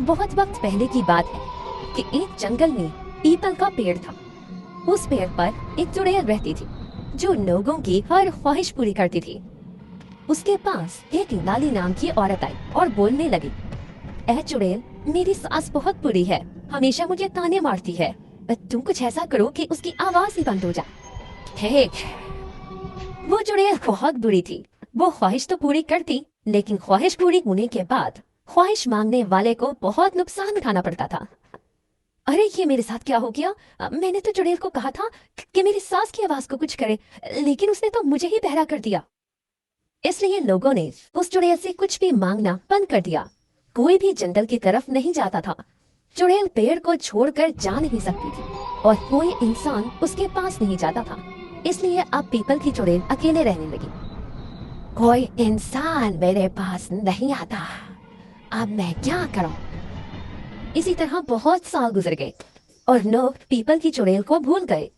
बहुत वक्त पहले की बात है कि एक जंगल में पीपल का पेड़ था। उस पेड़ पर एक चुड़ैल रहती थी जो लोगों की हर ख्वाहिश पूरी करती थी। उसके पास एक लाली नाम की औरत आई और बोलने लगी, ऐ चुड़ैल, मेरी सास बहुत बुरी है, हमेशा मुझे ताने मारती है। तुम कुछ ऐसा करो कि उसकी आवाज ही बंद हो जाए। ठीक है। वो चुड़ैल बहुत बुरी थी। वो ख्वाहिश तो पूरी करती, लेकिन ख्वाहिश पूरी होने के बाद ख्वाहिश मांगने वाले को बहुत नुकसान उठाना पड़ता था। अरे ये मेरे साथ क्या हो गया? मैंने तो चुड़ैल को कहा था कि मेरी सास की आवाज को कुछ करे, लेकिन उसने तो मुझे ही बहरा कर दिया। इसलिए लोगों ने उस चुड़ैल से कुछ भी मांगना बंद कर दिया। कोई भी जंगल की तरफ नहीं जाता था। चुड़ैल पेड़ को छोड़कर जा नहीं सकती थी और कोई इंसान उसके पास नहीं जाता था। इसलिए अब पीपल की चुड़ैल अकेले रहने लगी। कोई इंसान मेरे पास नहीं आता, अब मैं क्या करूं? इसी तरह बहुत साल गुजर गए और लोग पीपल की चुड़ैल को भूल गए।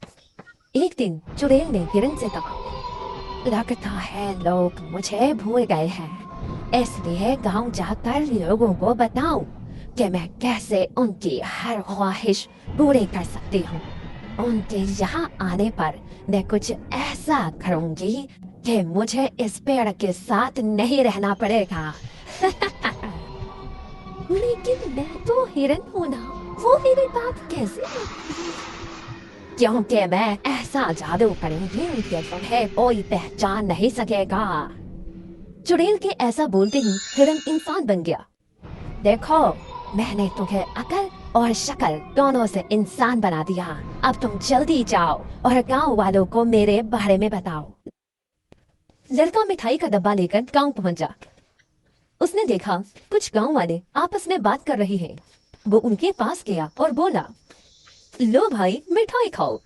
एक दिन चुड़ैल ने हिरन से कहा, लगता है लोग मुझे भूल गए हैं, इसलिए गांव जाकर लोगों को बताऊं कि मैं कैसे उनकी हर ख्वाहिश पूरी कर सकती हूँ। उनके यहाँ आने पर मैं कुछ ऐसा करूंगी कि मुझे इस पेड़ के साथ नहीं रहना पड़ेगा। लेकिन मैं तो हिरन हूँ ना, वो मेरी बात कैसे मानेगी? क्योंकि मैं ऐसा जादू करूंगी कि तुम्हें कोई पहचान नहीं सकेगा। चुड़ैल के ऐसा बोलते ही हिरन इंसान बन गया। देखो, मैंने तुम्हें अकल और शक्ल दोनों से इंसान बना दिया। अब तुम जल्दी जाओ और गांव वालों को मेरे बारे में बताओ। लड़का मिठाई का डब्बा लेकर गांव पहुंचा। उसने देखा कुछ गांव वाले आपस में बात कर रहे हैं। वो उनके पास गया और बोला, लो भाई, मिठाई खाओ।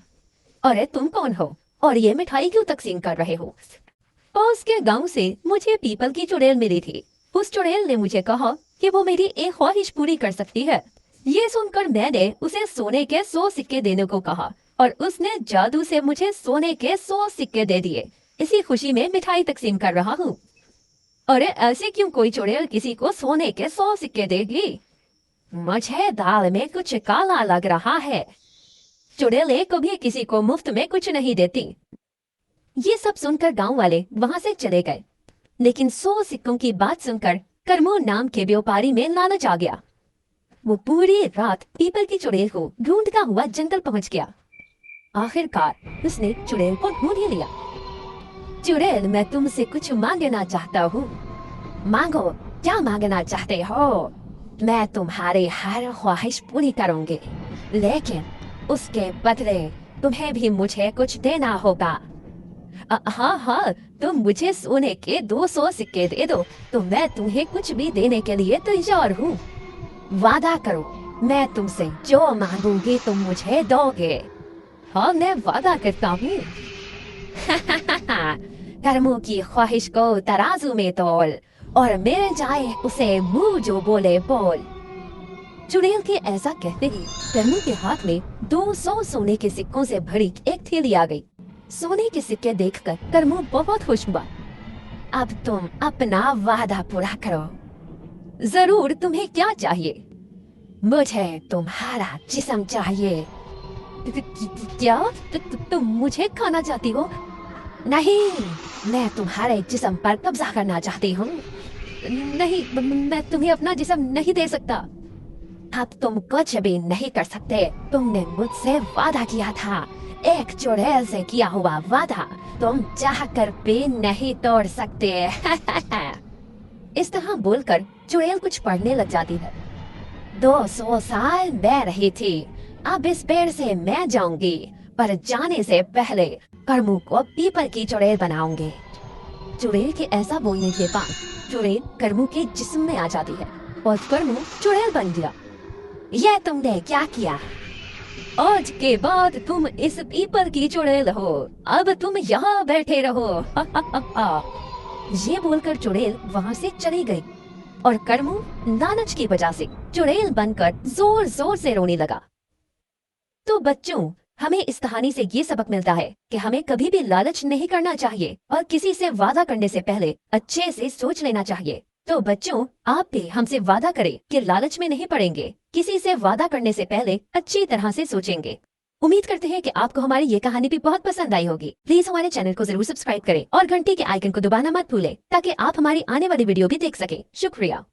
अरे तुम कौन हो और ये मिठाई क्यों तकसीम कर रहे हो? पास के गांव से मुझे पीपल की चुड़ैल मिली थी। उस चुड़ैल ने मुझे कहा कि वो मेरी एक ख्वाहिश पूरी कर सकती है। ये सुनकर मैंने उसे सोने के 100 सिक्के देने को कहा और उसने जादू से मुझे सोने के 100 सिक्के दे दिए। इसी खुशी में मिठाई तकसीम कर रहा हूँ। अरे ऐसे क्यों कोई चुड़ैल किसी को सोने के 100 सिक्के देगी? मुझे दाल में कुछ काला लग रहा है। चुड़ैलें कभी किसी को मुफ्त में कुछ नहीं देती। ये सब सुनकर गांव वाले वहां से चले गए। लेकिन 100 सिक्कों की बात सुनकर करमो नाम के व्यापारी में लालच आ गया। वो पूरी रात पीपल की चुड़ैल को ढूंढता हुआ जंगल पहुंच गया। आखिरकार उसने चुड़ैल को ढूंढ ही लिया। चुड़ैल, मैं तुमसे कुछ मांगना चाहता हूँ। मांगो, क्या मांगना चाहते हो? मैं तुम्हारी हर ख्वाहिश पूरी करूंगी, लेकिन उसके बदले तुम्हें भी मुझे कुछ देना होगा। हाँ हाँ, तुम मुझे सोने के 200 सिक्के दे दो तो मैं तुम्हें कुछ भी देने के लिए तैयार हूँ। वादा करो, मैं तुमसे जो मांगूंगी तुम मुझे दोगे। हाँ, मैं वादा करता हूँ। कर्मों की ख्वाहिश को तराजू में तोल और मिल जाए उसे मुंह जो बोले बोल। चुड़ैल के ऐसा कहते ही कर्मू के हाथ में 200 सोने के सिक्कों से भरी एक थैली आ गई। सोने के सिक्के देखकर कर्मू बहुत खुश हुआ। अब तुम अपना वादा पूरा करो। जरूर, तुम्हें क्या चाहिए? मुझे तुम्हारा जिस्म चाहिए। क्या? तुम मुझे खाना चाहती हो? नहीं, मैं तुम्हारे जिस्म पर कब्जा करना चाहती हूँ। नहीं, मैं तुम्हें अपना जिस्म नहीं दे सकता। अब तुम कुछ भी नहीं कर सकते। तुमने मुझसे वादा किया था, एक चुड़ैल से किया हुआ वादा तुम चाहकर भी नहीं तोड़ सकते। इस तरह बोलकर चुड़ैल कुछ पढ़ने लग जाती है। 200 साल मैं रही थी, अब इस पेड़ से मैं जाऊंगी, पर जाने से पहले करमू को पीपल की चुड़ैल बनाऊंगी। चुड़ैल के ऐसा बोलने के बाद चुड़ैल करमू के जिस्म में आ जाती है और करमू चुड़ैल बन गया। यह तुमने क्या किया? आज के बाद तुम इस पीपल की चुड़ैल हो। अब तुम यहाँ बैठे रहो। ये बोलकर चुड़ैल वहाँ से चली गई और करमू लालच की वजह से चुड़ैल बनकर जोर जोर से रोने लगा। तो बच्चों, हमें इस कहानी से ये सबक मिलता है कि हमें कभी भी लालच नहीं करना चाहिए और किसी से वादा करने से पहले अच्छे से सोच लेना चाहिए। तो बच्चों, आप भी हमसे वादा करें कि लालच में नहीं पड़ेंगे, किसी से वादा करने से पहले अच्छी तरह से सोचेंगे। उम्मीद करते हैं कि आपको हमारी ये कहानी भी बहुत पसंद आई होगी। प्लीज हमारे चैनल को जरूर सब्सक्राइब करें और घंटी के आइकन को दबाना मत भूलें ताकि आप हमारी आने वाली वीडियो भी देख सकें। शुक्रिया।